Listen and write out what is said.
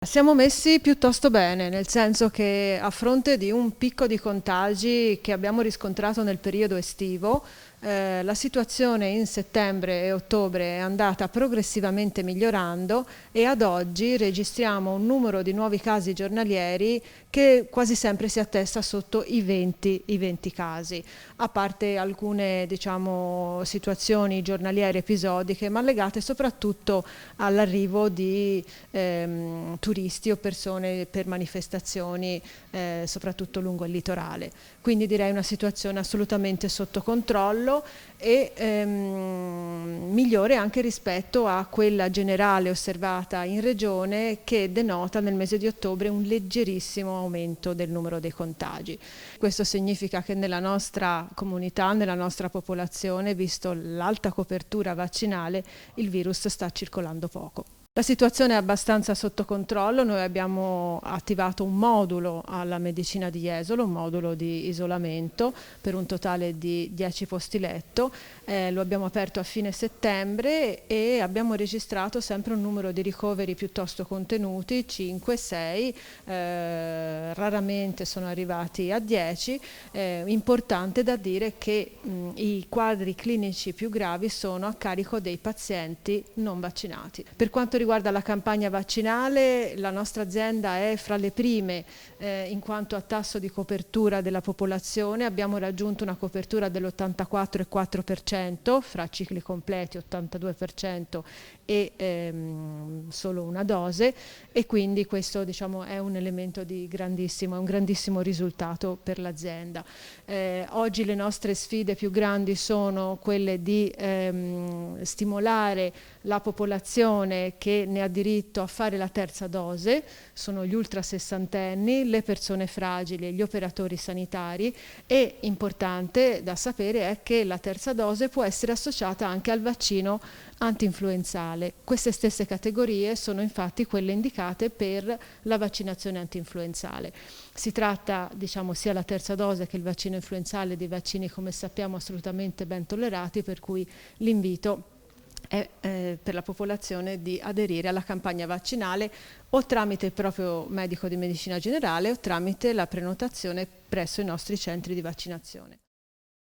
Siamo messi piuttosto bene, nel senso che a fronte di un picco di contagi che abbiamo riscontrato nel periodo estivo, la situazione in settembre e ottobre è andata progressivamente migliorando e ad oggi registriamo un numero di nuovi casi giornalieri che quasi sempre si attesta sotto i 20 casi, a parte alcune situazioni giornaliere episodiche, ma legate soprattutto all'arrivo di turisti o persone per manifestazioni, soprattutto lungo il litorale. Quindi direi una situazione assolutamente sotto controllo e migliore anche rispetto a quella generale osservata in regione, che denota nel mese di ottobre un leggerissimo aumento del numero dei contagi. Questo significa che nella nostra comunità, nella nostra popolazione, visto l'alta copertura vaccinale, il virus sta circolando poco. La situazione è abbastanza sotto controllo. Noi abbiamo attivato un modulo alla Medicina di Jesolo, un modulo di isolamento per un totale di 10 posti letto. Lo abbiamo aperto a fine settembre e abbiamo registrato sempre un numero di ricoveri piuttosto contenuti, 5-6, raramente sono arrivati a 10. Importante da dire che i quadri clinici più gravi sono a carico dei pazienti non vaccinati. Per quanto riguarda la campagna vaccinale, la nostra azienda è fra le prime in quanto a tasso di copertura della popolazione. Abbiamo raggiunto una copertura dell'84,4% fra cicli completi, 82% e solo una dose, e quindi questo è un elemento di un grandissimo risultato per l'azienda. Oggi le nostre sfide più grandi sono quelle di stimolare la popolazione che ne ha diritto a fare la terza dose, sono gli ultrasessantenni, le persone fragili e gli operatori sanitari, e importante da sapere è che la terza dose può essere associata anche al vaccino antinfluenzale. Queste stesse categorie sono infatti quelle indicate per la vaccinazione antinfluenzale. Si tratta, sia la terza dose che il vaccino influenzale, di vaccini, come sappiamo, assolutamente ben tollerati, per cui l'invito è per la popolazione di aderire alla campagna vaccinale o tramite il proprio medico di medicina generale o tramite la prenotazione presso i nostri centri di vaccinazione.